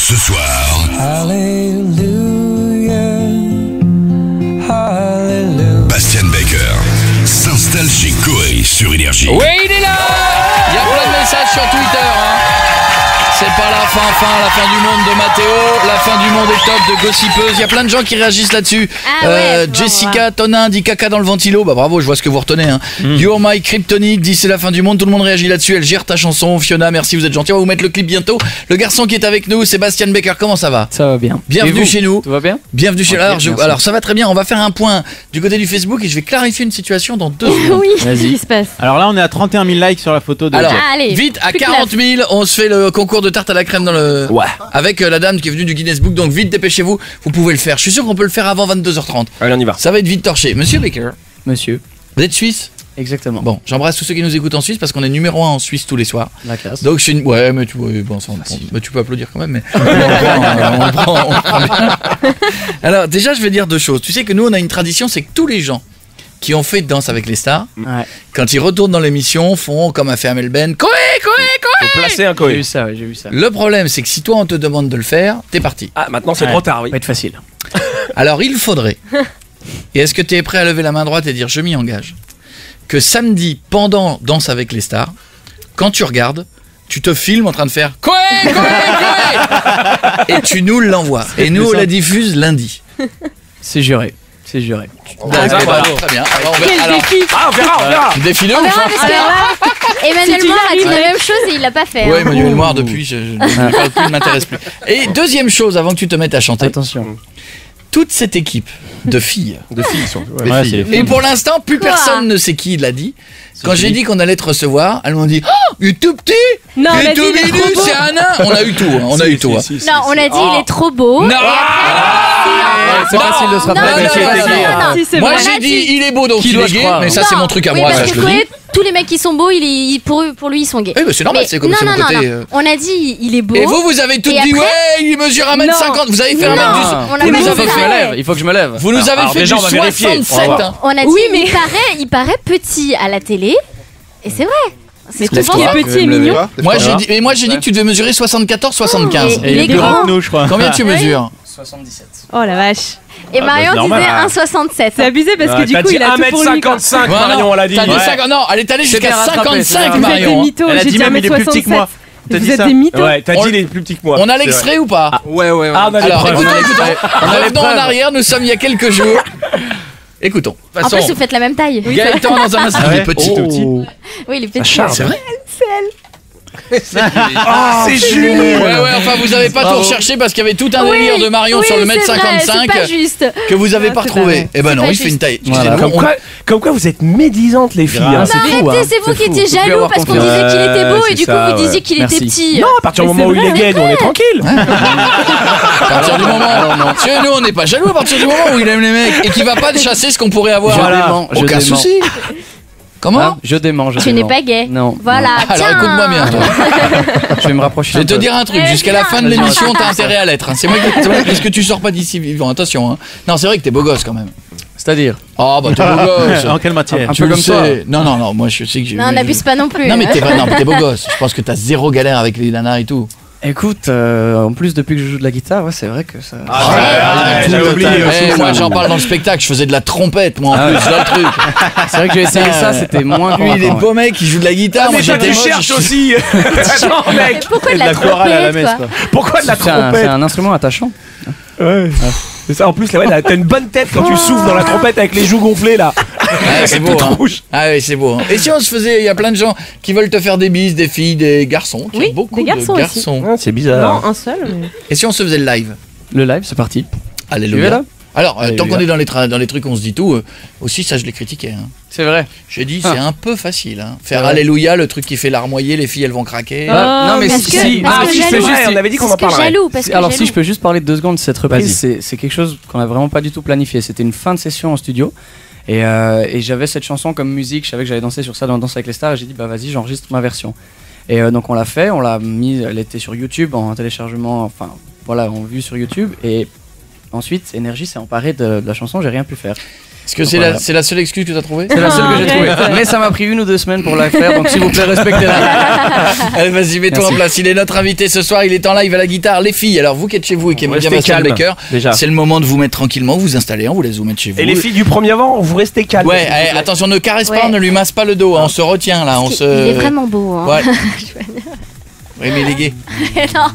Ce soir, Alléluia, Alléluia. Bastien Baker s'installe chez Koé sur Énergie. Oui, il est là. Il y a plein de messages sur Twitter, hein. C'est pas la fin du monde de Mathéo, la fin du monde est top de Gossipeuse. Il y a plein de gens qui réagissent là-dessus. Jessica Tonin dit caca dans le ventilo. Bah bravo, je vois ce que vous retenez. Hein. You're my kryptonite dit c'est la fin du monde. Tout le monde réagit là-dessus. Elle gère ta chanson. Fiona, merci, vous êtes gentil. On va vous mettre le clip bientôt. Le garçon qui est avec nous, Sébastien Baker. Comment ça va? Ça va bien. Bienvenue chez nous. Tout va bien? Bienvenue chez nous. Alors ça va très bien. On va faire un point du côté du Facebook et je vais clarifier une situation dans 2 secondes. Oui, qu'est-ce qui se passe? Alors là, on est à 31 000 likes sur la photo de. Alors, allez, vite, à plus que 40 000, on se fait le concours de tarte à la crème dans le. Ouais. Avec la dame qui est venue du Guinness Book, donc vite, dépêchez-vous, vous pouvez le faire. Je suis sûr qu'on peut le faire avant 22h30. Allez, on y va. Ça va être vite torché. Monsieur Baker, Monsieur. vous êtes suisse? Exactement. Bon, j'embrasse tous ceux qui nous écoutent en Suisse parce qu'on est numéro 1 en Suisse tous les soirs. La classe. Donc je suis une. Ouais, mais tu vois, bon, ça, mais tu peux applaudir quand même, mais. on le prend bien. Alors, déjà, je vais dire 2 choses. Tu sais que nous, on a une tradition, c'est que tous les gens qui ont fait Danse avec les stars, quand ils retournent dans l'émission, font comme a fait Amel Ben, Koé. Faut placer un J'ai Koé. vu ça, j'ai vu ça. Le problème, c'est que si toi on te demande de le faire, t'es parti. Ah, maintenant c'est trop tard, oui. Ça va être facile. Alors il faudrait, et est-ce que tu es prêt à lever la main droite et dire je m'y engage, que samedi, pendant Danse avec les stars, quand tu regardes, tu te filmes en train de faire Koé et tu nous l'envoies. Et nous on la diffuse lundi. C'est juré. C'est juré. D'accord, très bien. Alors, Quel défi! Ah, on verra. Défilé On ou verra pas? parce que Emmanuel Moir a dit la même chose et il l'a pas fait. Oui, hein. Emmanuel Moir depuis, je ne parle plus, ne m'intéresse plus. Et deuxième chose, avant que tu te mettes à chanter, Attention. toute cette équipe de filles. De filles sont. Ouais, c'est les filles. Et pour l'instant, plus personne ne sait qui il l'a dit. Quand j'ai dit qu'on allait te recevoir, elles m'ont dit oh, il est tout petit, Non, il on a est dit tout il est minu, trop beau. c'est un nain. On a eu tout, hein, on a eu tout. Hein. Non, on a dit il est trop beau. Non, C'est facile de se rappeler. non, mais non, qui non, était non, gay. non, Si, c'est Moi vrai. j'ai dit il est beau donc Qui il doit est je gay, croire, mais ça Non, c'est mon truc à oui, moi, parce ça je que le dis. Koé, tous les mecs qui sont beaux, pour lui ils sont gays. Oui, mais c'est normal, c'est comme non, c'est mon non, côté. non. On a dit il est beau. Et vous avez toutes Et dit après- ouais, il mesure 1m50, vous avez fait 1m10. on a Vous pas nous dit avez ça. fait Il faut que je me lève. Vous nous avez Alors fait déjà, du on va vérifier. 67. hein. On a dit il paraît petit à la télé et c'est vrai. C'est Laisse-toi. ce qu'on pense. Petit et mignon. Moi j'ai dit que tu devais mesurer 74-75. Il est plus grand grand. que nous, je crois. Combien tu mesures? 77. Oh la vache. Et Marion c'est normal, disait hein. 1,67. C'est abusé parce que du T'as coup dit il a tout pour lui. quoi. 1m55, Ouais, Marion, non, elle a dit. t'as dit Ouais. 50, non, elle est allée jusqu'à bien rattrapé, c'est 55 bien. Vous êtes des Marion. mythos, Elle a j'ai dit dit même il est plus petit que 1m67. moi. T'as Vous dit êtes ça des mythos. Ouais, t'as On- dit il est plus petit que moi. On a C'est l'extrait ou pas? Ouais. Ah, on a les Alors preuves. écoutons, on a les écoutons. preuves. On a les Revenons en preuves. arrière, nous sommes il y a quelques jours. Écoutons. De En toute plus façon, vous faites la même taille. Gaëtan dans un instant, il est petit. Oui, il est petit. C'est vrai? C'est Jules. Ouais, enfin vous avez pas tout recherché parce qu'il y avait tout un délire de Marion sur le mètre c'est vrai, 55 c'est pas juste. que vous avez pas c'est trouvé. pas Eh ben C'est non, pas il fait une juste. taille. Voilà. Excusez-nous, Comme quoi vous êtes médisantes les filles. hein, c'est fou. Arrêtez, c'est vous qui étiez Faut plus jaloux avoir parce qu'on confiance. disait qu'il était beau Ouais, et du c'est coup ça, vous disiez qu'il était Merci. petit. Non, à partir du Mais moment où c'est il est vrai, gay, nous on est tranquille. à partir du moment. Tu sais, nous on n'est pas jaloux à partir du moment où il aime les mecs et qu'il va pas chasser ce qu'on pourrait avoir. Je Voilà. dément, je Aucun dément. souci. Comment? Hein, je dément. Tu n'es pas gay. Non. Voilà. Alors tiens. écoute-moi bien, toi. Je vais me rapprocher. Je vais te un peu. dire un truc, Eh jusqu'à la bien. fin de l'émission, t'as intérêt à l'être. hein. C'est moi qui. Est-ce que tu sors pas d'ici vivant? Attention. Hein. Non, c'est vrai que t'es beau gosse quand même. C'est-à-dire. Oh bah t'es beau gosse. En quelle matière? Un Tu peu le comme sais. Non, moi je sais que j'ai. Non, n'abuse pas non plus. Non mais t'es beau gosse. Je pense que t'as zéro galère avec les nanas et tout. Écoute, en plus depuis que je joue de la guitare, ouais, c'est vrai que ça. J'avais oublié aussi. Moi j'en parle dans le spectacle, je faisais de la trompette moi en Ah plus ouais. dans le truc. C'est vrai que j'ai essayé ça, c'était moins Lui il est convaincant, beau mec, il joue de la guitare, moi Mais toi j'étais tu moche, cherches je- aussi. Attends mec. Pourquoi de la chorale à la messe trompette, quoi? Pourquoi de la C'est trompette? un instrument attachant. Ouais. C'est ça, en plus, là, ouais, t'as une bonne tête quand tu souffles dans la trompette avec les joues gonflées là. Ouais, c'est beau. Toute Hein. rouge. Ah oui, c'est beau. Hein. Et si on se faisait, il y a plein de gens qui veulent te faire des bises, des filles, des garçons. Il y a Oui, beaucoup des garçons de aussi. garçons. C'est bizarre. Non, un seul. Mais... Et si on se faisait le live? Le live, c'est parti. Tu veux, Alléluia. là Alors, tant Alléluia. qu'on est dans les trucs, on se dit tout. Aussi, ça, je l'ai critiqué. Hein. C'est vrai. J'ai dit, c'est un peu facile. Hein. Faire Ouais. Alléluia, le truc qui fait larmoyer, les filles, elles vont craquer. Ah, non mais parce si, que- si. parce Ah que si, c'est jaloux. juste, on avait dit qu'on en Parce que parlerait. jaloux, parce que Alors jaloux. si je peux juste parler 2 secondes de cette reprise, Vas-y. c'est quelque chose qu'on a vraiment pas du tout planifié. C'était une fin de session en studio et j'avais cette chanson comme musique. Je savais que j'allais danser sur ça dans Danse avec les stars et j'ai dit bah vas-y j'enregistre ma version. Et donc on l'a fait, on l'a mis, elle était sur YouTube en téléchargement, enfin voilà en vue sur YouTube et ensuite Énergie s'est emparée de la chanson, j'ai rien pu faire. Est-ce que c'est la seule excuse que tu as trouvée? C'est la seule que j'ai trouvée. Mais ça m'a pris 1 ou 2 semaines pour la faire, donc s'il vous plaît, respectez-la. Allez, vas-y, mets-toi en place. Il est notre invité ce soir, il est en live à la guitare. Les filles, alors vous qui êtes chez vous et qui aimez bien Bastien Baker, c'est le moment de vous mettre tranquillement, vous installer, on vous laisse vous mettre chez vous. Et les filles du premier rang, vous restez calmes. Ouais, attention, ne caresse pas, ne lui masse pas le dos, hein, on se retient là. Il est vraiment beau. Hein. Ouais. Oui, mais il est gay. Non.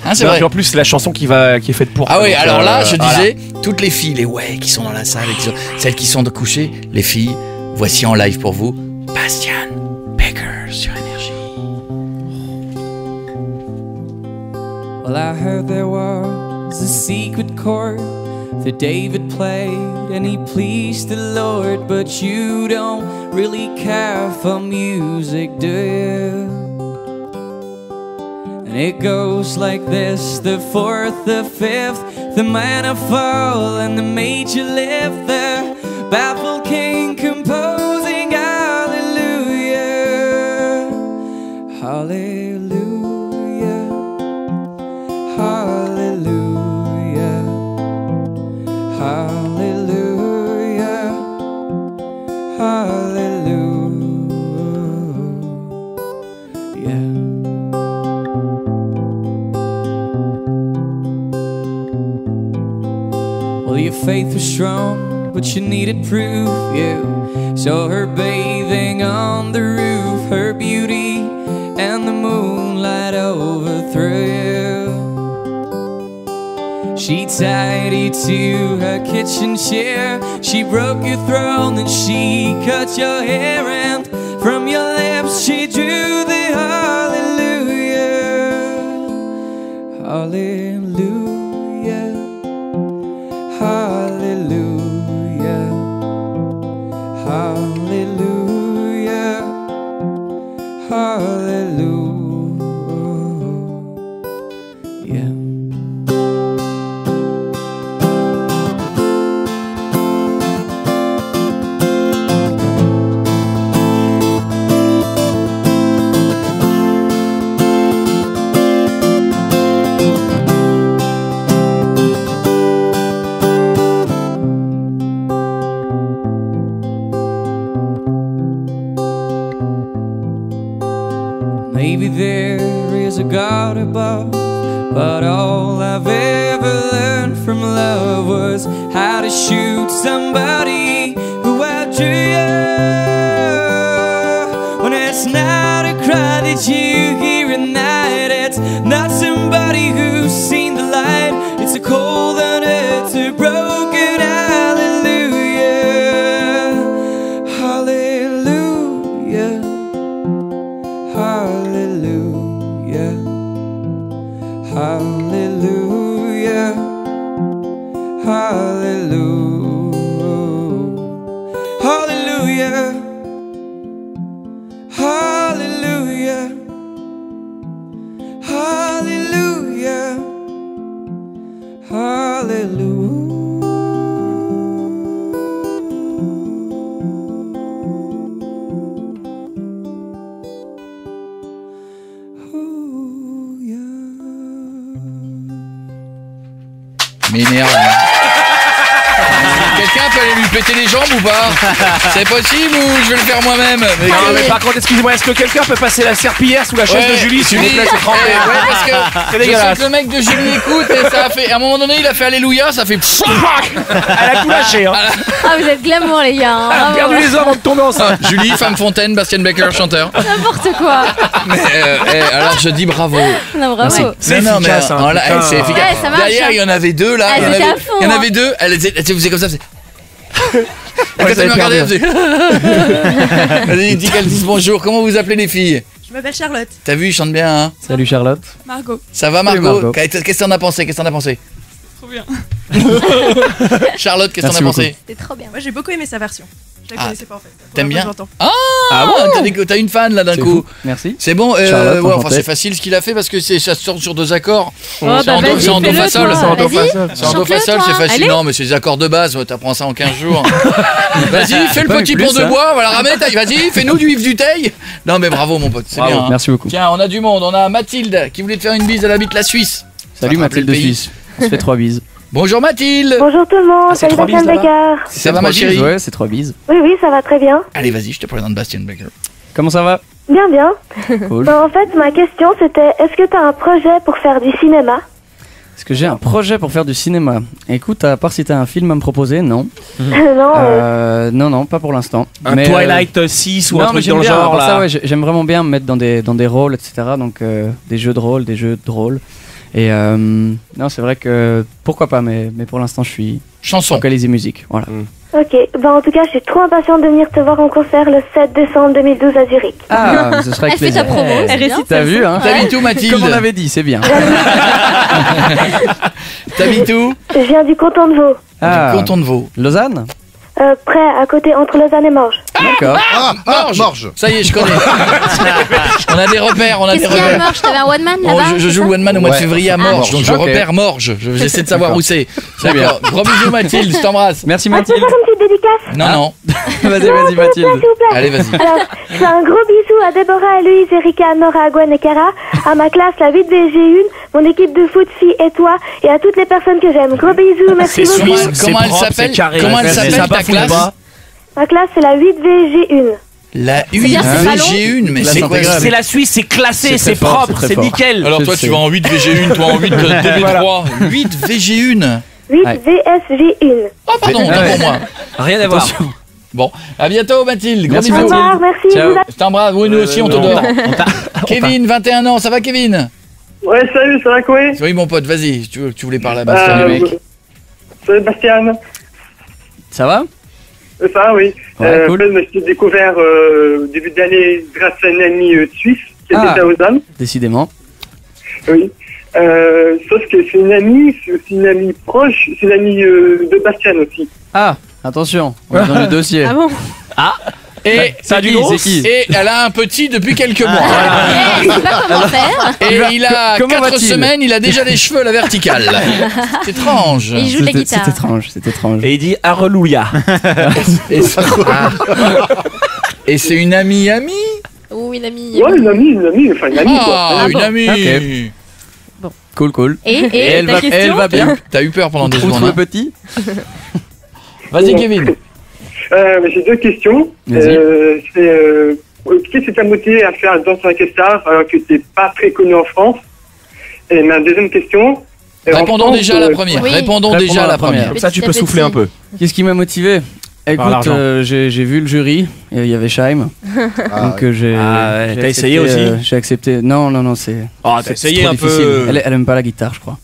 Hein, c'est vrai. En plus, c'est la chanson qui est faite pour. Ah oui, alors là, je disais, toutes les filles, les qui sont dans la salle, celles qui sont de coucher, les filles, voici en live pour vous, Bastien Baker sur Énergie. Well, I heard there was a secret chord that David played and he pleased the Lord, but you don't really care for music, do you? And it goes like this: the fourth, the fifth, the minor fall and the major lift, the baffled king composing hallelujah, hallelujah, hallelujah, hallelujah, hallelujah. Well, your faith was strong, but you needed proof. You saw her bathing on the roof, her beauty and the moonlight overthrew you. She tied you to her kitchen chair, she broke your throne and she cut your hair, and from your lips she drew the hallelujah, hallelujah, hallelujah, hallelujah, hallelujah. Maybe there is a God above, but all I've ever learned from love was how to shoot somebody who outdrew you. When it's not a cry that you hear at night, it's not somebody who's seen the light, it's a cold and it's a broken hallelujah, hallelujah, hallelujah, hallelujah, hallelujah, hallelujah, hallelujah, hallelujah, hallelujah. M'énerve. Quelqu'un peut aller lui péter les jambes ou pas? C'est possible ou je vais le faire moi-même? Non, mais par contre, excusez-moi, est-ce que quelqu'un peut passer la serpillière sous la chaise de Julie, s'il vous plaît? C'est trempé. Ouais, parce que c'est je sens dégueulasse. que le mec de Julie écoute et ça a fait. À un moment donné, il a fait Alléluia, ça fait. Elle a tout lâché, hein. Ah, vous êtes glamour, les gars. Hein, Elle a bravo. perdu les os avant de tomber enceinte. Julie, femme fontaine, Bastien Baker, chanteur. N'importe quoi. Mais alors je dis bravo. Non, bravo. C'est Non, mais, efficace, hein, alors là, putain. c'est efficace. Ouais, ça marche, Derrière, hein. il y en avait deux là. Ah, il y en c'était avait, à fond, il y en hein. avait deux. Elle faisait comme ça. Elle Ouais, faisait. Quand elle me ça regardait, avait elle faisait. Vas-y, dis qu'elles disent bonjour. Comment vous appelez les filles? Je m'appelle Charlotte. T'as vu, ils chantent bien, hein? Salut Charlotte. Margot. Ça va, Salut, Margot? Margot. Qu'est-ce que t'en as pensé? Trop bien. Charlotte, qu'est-ce que t'en as Merci pensé? C'était trop bien. Moi j'ai beaucoup aimé sa version. Je la connaissais pas en fait. T'aimes bien? J'entends. Ah bon? T'as une fan là d'un C'est coup. fou. Merci. C'est bon, Charlotte, ouais, enfin enchanté. c'est facile ce qu'il a fait parce que ça se sort sur deux accords. Oh, bah c'est en do, vas-y, c'est en do fais-le, fa sol. toi. C'est en do Vas-y. fa sol. C'est en do fa Chante-le, sol, toi. c'est facile. Allez. Non, mais c'est des accords de base, ouais, t'apprends ça en 15 jours. Vas-y, fais le Pas petit plus, pont de hein. bois, voilà, ramène, vas-y, fais-nous du Yves Duteil. Non, mais bravo mon pote, c'est Bravo, bien. hein. merci beaucoup. Tiens, on a du monde, on a Mathilde qui voulait te faire une bise, elle habite la Suisse. Salut Ça te rappelle Mathilde de le pays. Suisse. On se fait 3 bises. Bonjour Mathilde. Bonjour tout le monde, c'est salut trois Bastien bises, là-bas. Becker. Ça va ma chérie? Ouais, c'est 3 bises. Oui, ça va très bien. Allez, vas-y, je te présente Bastien Becker. Comment ça va? Bien. Cool. Ben, en fait, ma question c'était, est-ce que tu as un projet pour faire du cinéma? Est-ce que j'ai un projet pour faire du cinéma? Écoute, à part si t'as un film à me proposer, non. Non, Non, pas pour l'instant. Un Mais, Twilight 6 ou un non, mais truc j'aime dans le bien, à genre part là. ça, ouais, j'aime vraiment bien me mettre dans des rôles, etc. Donc des jeux de rôle, des jeux de rôle. Et non, c'est vrai que pourquoi pas, mais pour l'instant, je suis Chanson. focalisé musique. Voilà. ok. Ben, en tout cas, je suis trop impatiente de venir te voir en concert le 7 décembre 2012 à Zurich. Ah, ce serait avec Elle fait ta plaisir. promo, c'est bien. T'as vu, hein? T'habites où Mathilde? Comme on avait dit, c'est bien. T'habites où? Je viens du canton de Vaud, Ah, Canton de Vaud. Lausanne? près, à côté, entre Lausanne et Morges. D'accord. Morge. Ça y est, je connais. On a des repères, Qu'est-ce qu'il y a à Morges? T'avais un one man Oh, là-bas? je joue le one man au mois de février à Morges, donc je Ok. repère Morges. J'essaie de savoir D'accord. où c'est. D'accord. Gros bisous Mathilde, je t'embrasse. Merci Ah, tu peux Mathilde. faire une petite dédicace? Non. Vas-y, Non, vas-y s'il vous plaît, Mathilde. s'il vous plaît. Allez, vas-y. Alors, je fais un gros bisou à Déborah, Louise, Erika, Nora, Gwen et Cara, à ma classe, la 8VG1, mon équipe de foot, filles et toi, et à toutes les personnes que j'aime. Gros bisous, merci C'est beaucoup. suisse, Comment elle propre, s'appelle? c'est carré. Comment elle Mais s'appelle, ça ta bafoue classe? pas. Ma classe, c'est la 8VG1. La bien, c'est pas long. UVG1, mais Classe c'est quoi intégrale. C'est la Suisse, c'est classé, C'est c'est très fort, propre, c'est c'est très fort. nickel. Alors Je toi sais. tu vas en 8 VG1, toi en 8 DB3. 8 VG1. 8VSG1. Oh pardon, Ouais. autant pour moi. Rien à voir. Bon, à bientôt Mathilde, gros Merci, Au bisous. Mathilde. revoir, merci. Ciao. vous Je t'embrasse, oui nous aussi on te dort. Kevin, 21 ans, ça va Kevin? Ouais, salut, ça va Koé? Oui mon pote, vas-y, tu voulais parler à Bastien le mec. Salut Bastien. Ça va? Ça, oui. Ouais, cool. En fait, je t'ai découvert début d'année grâce à une amie suisse qui Ah. était à Lausanne. Décidément. Oui. Sauf que c'est une amie proche, c'est une amie de Bastien aussi. Ah, attention, on est dans le dossier. Ah bon? Et Ça a du gros. C'est qui? Et elle a un petit depuis quelques mois. Eh, je sais pas comment faire. Et il a Comment 4 va-t-il semaines, il a déjà des cheveux à la verticale. C'est étrange. Et il joue de la C'est guitare. étrange, c'est étrange. Et il dit Alléluia. Et c'est une amie? Ou une amie. Ouais, une amie, enfin une amie quoi. Ah, une amie. Cool. Et elle ta question? va bien. T'as eu peur pendant 2 Outre secondes. le Hein. petit. Vas-y Kevin. Mais j'ai deux questions. Vas-y. Qu'est-ce qui t'a motivé à faire Danse avec les stars alors que t'es pas très connu en France? Et ma deuxième question. en Répondons France, déjà à la première. Oui. Répondons déjà à la première. Comme ça, tu Petit peux à souffler petit. un peu. Qu'est-ce qui m'a motivé? Écoute, l'argent. j'ai vu le jury, et il y avait Shaim. Donc j'ai. Ah ouais, j'ai t'as essayé accepté, aussi j'ai accepté. Non, c'est. Oh, t'as c'est essayé trop un difficile. peu. Elle aime pas la guitare, je crois.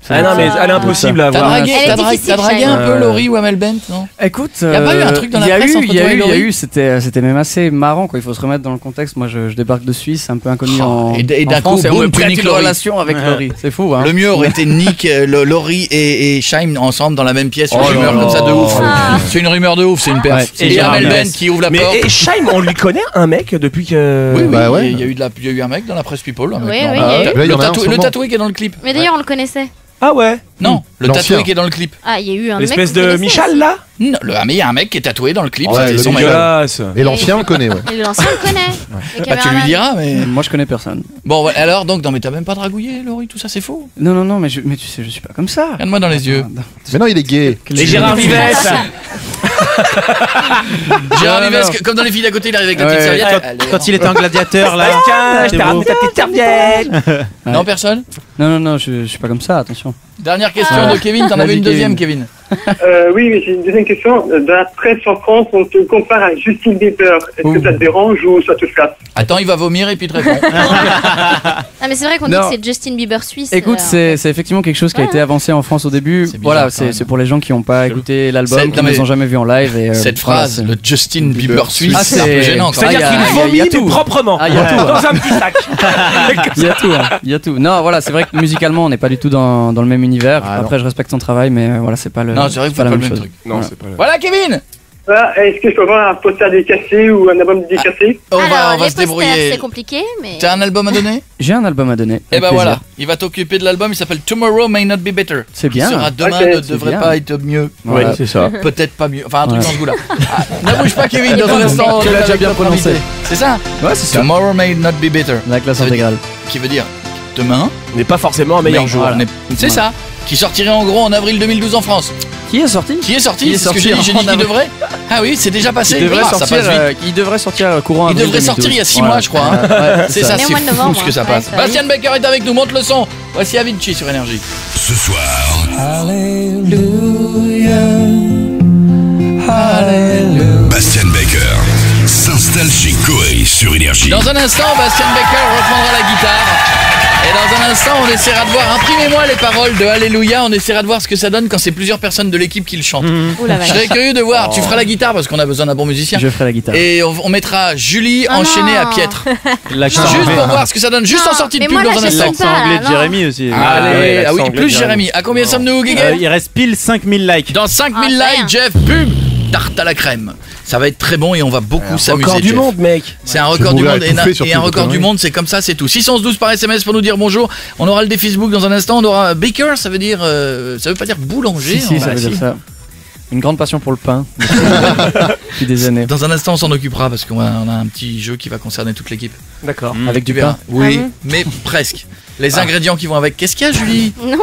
Ah non, mais elle est impossible à T'as avoir. dragué, Elle est difficile, t'as dragué un Shaim. peu Laurie ou Amel Bent, non? Écoute, Y a pas eu un truc dans la presse entre toi et il y a Laurie eu, c'était même assez marrant quoi. Il faut se remettre dans le contexte. Moi, je débarque de Suisse, un peu inconnu Oh, en. et d'un en France, coup, et on boum, me tu prête niques une Laurie. relation avec Laurie. C'est fou, hein. Le mieux aurait été Nick, Laurie et Shaim ensemble dans la même pièce. Une Oh rumeur là comme ça de là. ouf. Ah. C'est une rumeur de ouf, c'est une perf. Ouais, Et et Amel Gérard Bent qui ouvre la Mais porte. et Shaim, on lui connaît un mec depuis que. Oui, Bah ouais. il y a eu un mec dans la presse People. Un mec, Oui, non. oui, Ah, il y a eu. Là, il y en a un en ce le moment. tatoué qui est dans le clip. Mais d'ailleurs, on le connaissait. Ah ouais. Non, le L'ancien. tatoué qui est dans le clip. Ah, il y a eu un mec. L'espèce qu'on de connaissait Michal aussi. là. Non, mais il y a un mec qui est tatoué dans le clip. Ouais, c'était le son mec. Dégueulasse. Et l'ancien, on le connaît, ouais. Et l'ancien, on le connaît. Le Bah, tu lui caméraman. diras, mais. Moi, je connais personne. Bon, ouais, alors, donc, non, mais t'as même pas dragouillé, Laurie, tout ça, c'est faux. Non, mais tu sais, je suis pas comme ça. Regarde-moi dans les yeux. Mais non, il est gay. Et Gérard Vives. Gérard Non, Vives, non. comme dans les filles d'à côté, il arrive avec la petite Ouais. serviette. Allez. Quand il était un gladiateur là. Tiens, je C'est t'ai beau. ramené ta petite serviette. Non, personne. Non, je suis pas comme ça. Attention. Dernière question de Kevin, t'en avais Vas-y, une deuxième, Kevin. Oui, mais j'ai une deuxième question. Dans la presse en France, on te compare à Justin Bieber. Est-ce que ça te dérange ou ça te flatte? Attends, il va vomir et puis te répond. Ah, mais c'est vrai qu'on dit Non. que c'est Justin Bieber suisse. Écoute, c'est effectivement quelque chose qui a été avancé en France au début. C'est bizarre, Voilà, quand même. c'est pour les gens qui n'ont pas écouté l'album, C'est- qui non, ne mais les ont jamais vus en live. Et, Cette voilà, phrase, c'est- le Justin Bieber suisse, Ah, c'est un peu c'est- gênant. quand C'est-à-dire même. Ah, qu'il y a vomit, mais tout. proprement. Ah, il y a tout. hein. Dans un petit sac. Il y a tout, hein. Il y a tout. Non, voilà, c'est vrai que musicalement, on n'est pas du tout dans le même univers. Ah, Après, je respecte son travail, mais voilà, c'est pas le. Non, c'est vrai que vous pas faites la pas le même même chose. truc. Non, Voilà. c'est pas. Voilà, Kevin. Voilà, est-ce que je peux avoir un poster dédicacé ou un album dédicacé? On Alors, va les se posters, débrouiller. c'est compliqué, mais. T'as un album à donner? J'ai un album à donner. Eh avec ben plaisir. voilà, il va t'occuper de l'album, il s'appelle Tomorrow May Not Be Better. C'est Qui bien. sera demain Ok, ne c'est devrait bien. pas être mieux. Voilà. Oui, c'est ça. Peut-être pas mieux. Enfin, un truc Voilà. dans ce goût-là. Ah, ne bouge pas, Kevin, dans un instant. Tu l'as déjà avec bien notre prononcé. invité. C'est ça? Ouais, c'est ça. Tomorrow May Not Be Better. La classe Ça veut dire- intégrale. Qui veut dire demain n'est pas forcément un meilleur jour. Voilà. C'est ça. Qui sortirait en gros en avril 2012 en France. Qui est sorti C'est ce que j'ai dit qu'il devrait. Ah oui, c'est déjà passé. Il devrait ça sortir, passe vite. il devrait sortir courant Il avril devrait 2012. sortir il y a 6 mois, je crois. Hein. Ouais, c'est ça, Mais au c'est mois de fou novembre, ce que ça hein. passe. Ouais, ça va Bastien Becker est avec nous, monte le son. Voici Avicii sur Énergie. Ce soir, Bastien Becker s'installe chez Koei sur Énergie. Dans un instant, Bastien Becker reprendra la guitare. Et dans un instant, on essaiera de voir, imprimez-moi les paroles de Alléluia, on essaiera de voir ce que ça donne quand c'est plusieurs personnes de l'équipe qui le chantent. Je serais curieux de voir, tu feras la guitare parce qu'on a besoin d'un bon musicien. Je ferai la guitare. Et on mettra Julie enchaînée à Pietre. Juste pour voir ce que ça donne, juste en sortie de pub dans un instant. L'accent anglais de Jérémy aussi. Allez, ah oui, plus Jérémy. À combien sommes-nous, Guéguet Il reste pile 5000 likes. Dans 5000 likes, Jeff, pub tarte à la crème. Ça va être très bon et on va beaucoup s'amuser. Record du Jeff. monde, mec. C'est un record du monde et un record du monde, c'est comme ça, c'est tout. 612 par SMS pour nous dire bonjour. On aura le défi Facebook dans un instant. On aura baker, ça veut dire, ça veut pas dire boulanger. Si, ça veut dire ça. Une grande passion pour le pain depuis des années. Dans un instant, on s'en occupera parce qu'on a un petit jeu qui va concerner toute l'équipe. D'accord. Avec du Tu verras. pain. Oui, mais presque. Les ingrédients qui vont avec. Qu'est-ce qu'il y a, Julie? Non,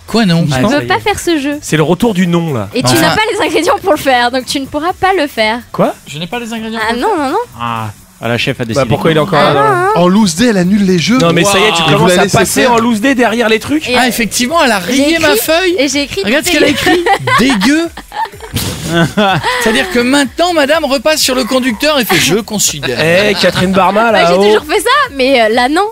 Quoi, non? je veux pas faire ce jeu. C'est le retour du nom là. Et tu n'as pas les ingrédients pour le faire, donc tu ne pourras pas le faire. Quoi? Je n'ai pas les ingrédients. Ah non, non, non. Ah, la chef a décidé. Bah pourquoi il est encore là? En loose day, elle annule les jeux. Non mais ça y est, tu Wow. commences Vous la à laissez passer faire. en loose day derrière les trucs. Et Ah, effectivement, elle a j'ai rayé ma écrit- feuille. Et j'ai écrit. Regarde ce qu'elle a écrit. Dégueu. C'est-à-dire que maintenant, madame repasse sur le conducteur et fait je considère. Eh, Catherine Barma Bah, j'ai là-haut. toujours fait ça, mais là non.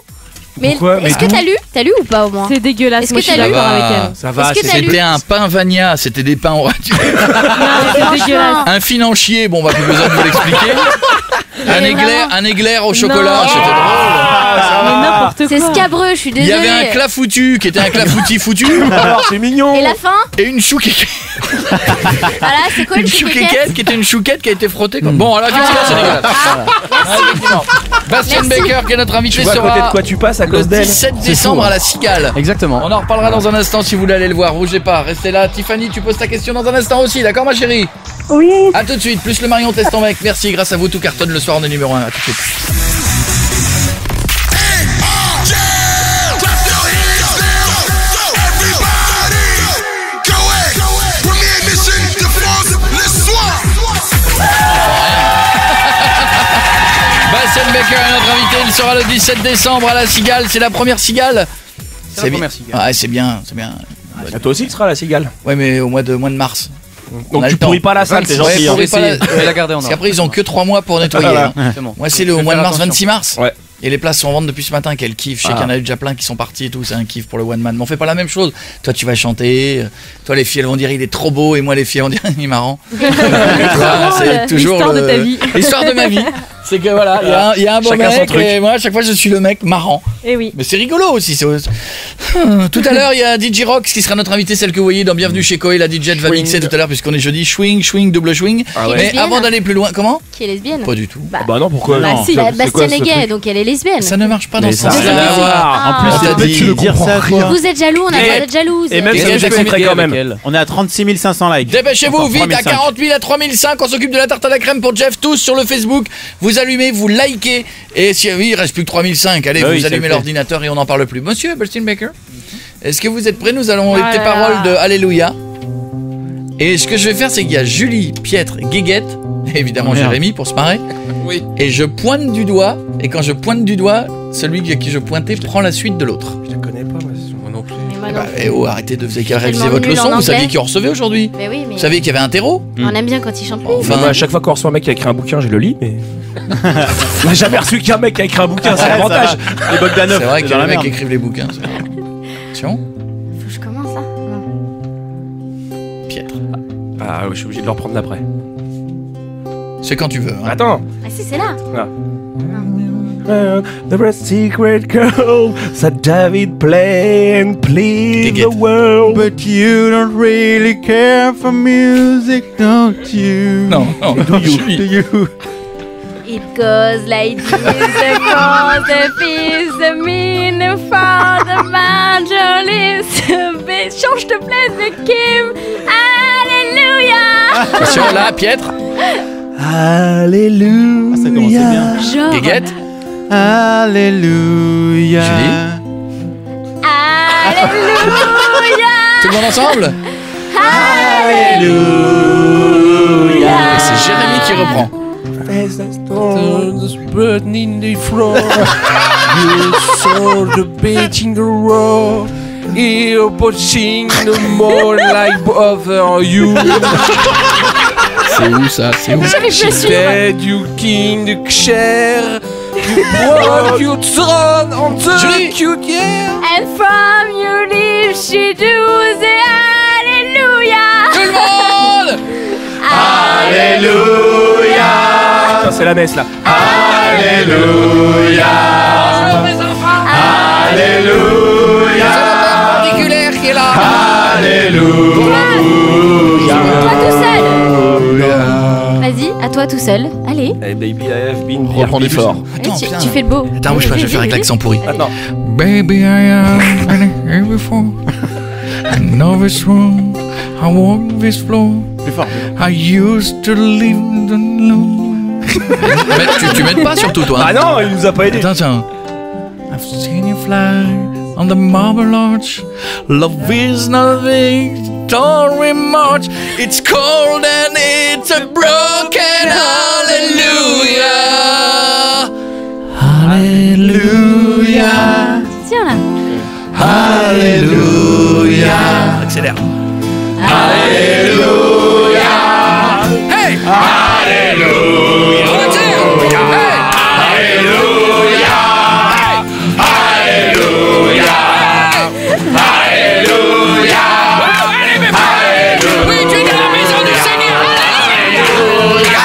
Mais Pourquoi est-ce que t'as lu ou pas au moins? C'est dégueulasse. Est-ce Moi, que je suis t'as lu d'accord avec elle. Ça va, Est-ce que c'est t'as lu C'était un pain Vania, c'était des pains en radio. C'est dégueulasse. Un financier, bon, bah, plus besoin de vous l'expliquer. Un éclair au chocolat, Non. c'était drôle. Mais n'importe quoi. C'est scabreux, je suis Il désolée. y avait un clafoutu qui était un clafouti foutu. c'est mignon. Et la fin? Et une chouquette. Voilà, c'est quoi Une le chouquette? chouquette qui était une chouquette qui a été frottée. Bon, alors effectivement, c'est dégueulasse. Ah, effectivement. Bastien Merci. Becker, qui est notre invité, Tu vois à côté sera de quoi tu passes à le cause d'elle. 17 C'est décembre fou, à hein. la Cigale. Exactement. On en reparlera dans un instant si vous voulez aller le voir. Bougez pas, restez là. Tiffany, tu poses ta question dans un instant aussi, d'accord ma chérie? Oui. A tout de suite, plus le Marion teste ton mec. Merci, grâce à vous, tout cartonne le soir, on est numéro 1. A tout de suite. Bastien Becker est notre invité, il sera le 17 décembre à la Cigale. C'est la première Cigale. C'est la première Cigale. Ouais, c'est bien, c'est bien. Ah, toi aussi tu seras à la Cigale. Ouais, mais au mois de mars. On Donc a tu le temps. pourris pas la salle, t'es Ouais, gentil. pourris pas la- Je vais la garder en Parce or. qu'après, ils ont que 3 mois pour nettoyer. Voilà. hein. C'est bon. Moi, c'est le Je vais mois de faire mars, attention. 26 mars. Ouais. Et les places sont en vente depuis ce matin. Quel kiff. Je sais qu'il y en a eu déjà plein qui sont partis et tout. C'est un kiff pour le one man. Mais on fait pas la même chose. Toi, tu vas chanter. Toi, les filles, elles vont dire il est trop beau. Et moi, les filles vont dire il est marrant. Voilà, c'est toujours L'histoire de ta vie. L'histoire de ma vie. C'est que voilà, il y a un bon Chacun son mec. truc. Et moi, à chaque fois, je suis le mec marrant. Eh oui. Mais c'est rigolo aussi. Tout à l'heure, il y a DJ Rox qui sera notre invité, celle que vous voyez dans Bienvenue chez Koei. La DJ va mixer tout à l'heure puisqu'on est jeudi. Swing, double swing. Ah ouais. Mais Lesbienne. avant d'aller plus loin, comment? Qui est lesbienne? Pas du tout. Bah, Bah non, pourquoi bah non si, C'est- c'est quoi Bastien ce est gay, truc donc elle est lesbienne. Ça ne marche pas dans Mais ce ça a sens-là. rien à voir. Ah. En plus, On c'est t'a peut-être dit. tu le dire ça quoi. Vous êtes jaloux, on a le droit d'être jalouse. Et même Et si elle je est t'expliquerai quand avec même. elle. On est à 36 500 likes. Dépêchez-vous Encore vite, à 3005. 40 000, à 3005, on s'occupe de la tarte à la crème pour Jeff, tous sur le Facebook. Vous allumez, vous likez. Et si oui, il reste plus que 3005, allez, Bah oui, vous ça allumez le fait. l'ordinateur et on n'en parle plus. Monsieur Bastien Becker, est-ce que vous êtes prêts? Nous allons avec Ah tes là paroles là. de Alléluia. Et ce que je vais faire, c'est qu'il y a Julie, Pietre, Guéguette, et évidemment Oh, merde. Jérémy pour se marrer. Oui. Et je pointe du doigt, et quand je pointe du doigt, celui à qui je pointais prend la suite de l'autre. Je la connais pas, moi non plus. Mais moi non Bah, plus. eh oh, arrêtez de réviser tellement votre nul en leçon. Vous anglais. saviez qui en recevait aujourd'hui? Mais oui, mais Vous saviez qu'il y avait un terreau? on aime bien quand il chante lui. Enfin, Moi, à chaque fois qu'on reçoit un mec qui a écrit un bouquin, je le lis, mais. On n'a jamais reçu qu'un mec qui a écrit un bouquin, c'est l'avantage. Les Bogdanov, c'est vrai que dans les la mecs merde. écrivent les bouquins. c'est vrai. Attention, Faut que je commence ça. Non. Pietre. Ah oui, je suis obligé de le reprendre d'après. C'est quand tu veux. hein. Attends. Ah si, c'est là. The Red Secret Girl, said David play and please Guéguette. the world. But you don't really care for music, don't you? Non, non, Julie. Do you? It goes like this across the fields, the mean for the evangelist. Mais change, s'il te plaît, de Kim. Alléluia. Attention, là, Pietre. Alléluia. Ah, ça commençait bien. Genre. Guéguette. Alléluia. Julie. Alléluia. Tout le monde ensemble? Alléluia. Et c'est Jérémy qui reprend. As the storms burning the floor, you saw the beach in the road. You're watching the moonlight over you. C'est où ça? C'est où? Instead you king the chair, you brought your throne on the cute air. And from your lips she do the Alléluia. Tout le monde! Alléluia. Putain, c'est la messe là. Alléluia. Bonjour mes enfants! Alléluia. C'est la part particulaire qui est là! Alléluia. Toi tout seul. Vas-y, à toi tout seul. Allez. Hey baby, I have been Reprends du fort. Attends, tu, putain. tu fais le beau. Attends, bouge pas, je vais faire avec l'accent pourri. Attends. Baby, I am here before. I know this room. I walk this floor. Plus fort. I used to live alone. Mais tu m'aides pas surtout toi. Ah non, il nous a pas aidé. Attends, attends. I've seen you fly on the marble arch. Love is not a victory march. It's cold and it's a broken hallelujah. Hallelujah. Tiens là. Hallelujah. Accélère. Alléluia. Hey! Alléluia. On attire! Hey! Alléluia. Alléluia. Alléluia. Oui, tu es dans la maison du Seigneur! Alléluia!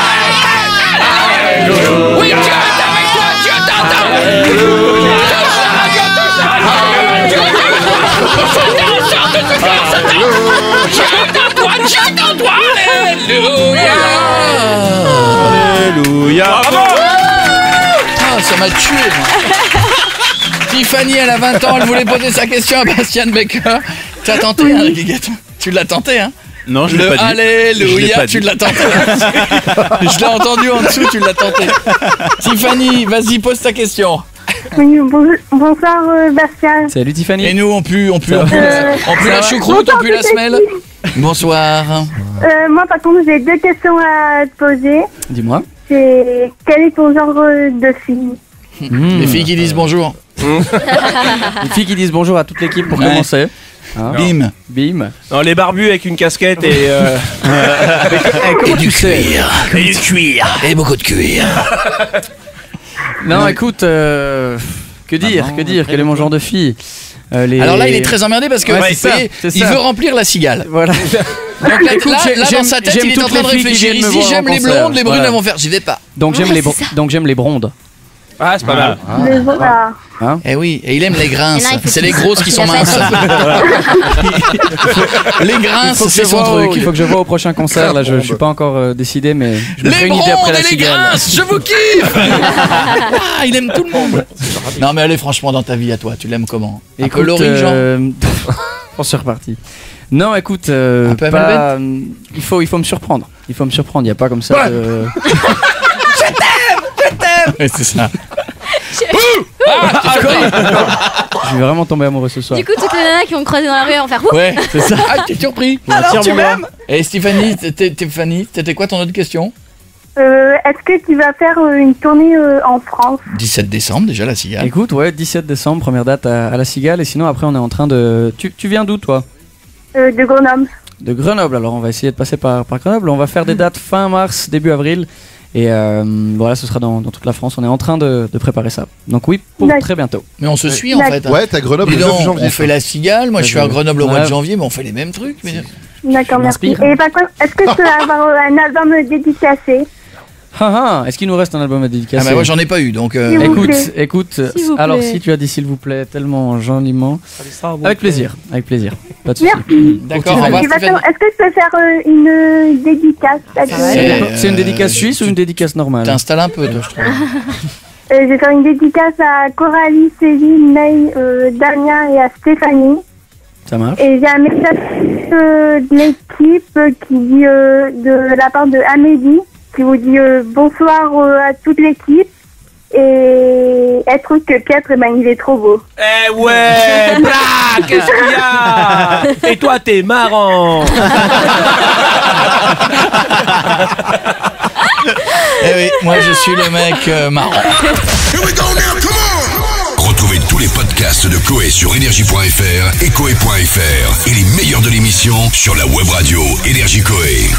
Oui, Dieu est avec toi! Dieu t'entend! J'attends-toi! Alléluia! Alléluia. Bravo. Ah, ça m'a tué, moi. Tiffany, elle a 20 ans, elle voulait poser sa question à Bastien Becker. Tu as tenté, hein, Guiguette? Tu l'as tenté, hein? Non, je l'ai Le pas dit. Je Alléluia, l'ai pas tu dit. l'as tenté. Je l'ai entendu en dessous, tu l'as tenté. Tiffany, vas-y, pose ta question. Oui, bonsoir Bastien. Salut Tiffany. Et nous, on pue la choucroute, on pue la semelle. Bonsoir. Moi par contre j'ai 2 questions à te poser. Dis-moi. C'est quel est ton genre de fille? Les filles qui disent bonjour. Les filles qui disent bonjour à toute l'équipe pour Ouais. commencer. Hein Bim. Bim. Non, les barbus avec une casquette et Comment tu sais? Et du cuir. Et beaucoup de cuir. Non, écoute, que dire, quel est mon genre de fille? Alors là, il est très emmerdé parce que Ouais, vous c'est voyez, ça, c'est il ça. veut remplir la cigale. Voilà. Donc là, Écoute, là, dans sa tête, j'aime il est en toutes train de les filles qui réfléchir. viennent Il me se dit voir j'aime en les concert. blondes, les brunes Voilà. elles vont faire. J'y vais pas. Donc j'aime les blondes. ah, c'est pas mal. Voilà. Eh oui, et il aime les grinces. Et là, il faut C'est qu'il- les grosses qui sont il a minces. pas Les grinces, c'est son truc. Il faut que je vois au prochain concert. Là, je suis pas encore décidé, mais je me Les ferai une idée après blondes la et les cigale. grinces, je vous kiffe. Ah, il aime tout le monde. Non mais allez, franchement, dans ta vie à toi, tu l'aimes comment? Un peu Écoute, Laurie, genre. On se reparti. Non, écoute, Un peu pas, il faut me surprendre. Il faut me surprendre. Il y a pas comme ça. Ouais. de- Ouais, c'est ça. Je vais vraiment tomber amoureux ce soir. Du coup, toutes les nanas qui vont me croiser dans la rue vont faire ouh. Ouais, c'est ça. Ah, t'es surpris. Alors, tu m'aimes? Et Stéphanie, c'était quoi ton autre question? Est-ce que tu vas faire une tournée en France? 17 décembre, déjà la cigale. Écoute, ouais, 17 décembre, première date à la Cigale. Et sinon, après, on est en train de. Tu viens d'où, toi? De Grenoble. De Grenoble. Alors, on va essayer de passer par Grenoble. On va faire des dates fin mars, début avril. Et voilà, ce sera dans toute la France. On est en train de préparer ça. Donc, oui, pour D'accord. très bientôt. Mais on se suit en fait. Ouais, t'as Grenoble Dis le 9 donc, janvier. on fait la cigale, moi je suis à Ouais. Grenoble au mois de Ouais. janvier, mais on fait les mêmes trucs. Mais... D'accord, Je merci. m'inspire. Et par contre, est-ce que je peux avoir un album dédicacé? Ah, est-ce qu'il nous reste un album à dédicacer? Ah bah moi j'en ai pas eu donc. S'il vous Écoute, plaît. écoute. S'il vous Alors, plaît. si tu as dit s'il vous plaît, tellement gentiment. Avec plaisir, avec plaisir. Pas de souci. Merci. D'accord, on va Et Stéphanie. maintenant, est-ce que je peux faire une dédicace C'est une dédicace suisse ou une dédicace normale? T'installes un peu toi je trouve. Je vais faire une dédicace à Coralie, Céline, May, Damien et à Stéphanie. Ça marche. Et j'ai un message de l'équipe qui dit de la part de Amélie, qui vous dit bonsoir à toute l'équipe. Et elle trouve que Piotr, il est trop beau. Eh ouais, blah, qu'est-ce qu'il y a? Et toi, t'es marrant. Eh oui, moi je suis le mec marrant. Retrouvez tous les podcasts de Coé sur énergie.fr et coé.fr et les meilleurs de l'émission sur la web radio Énergie Coé.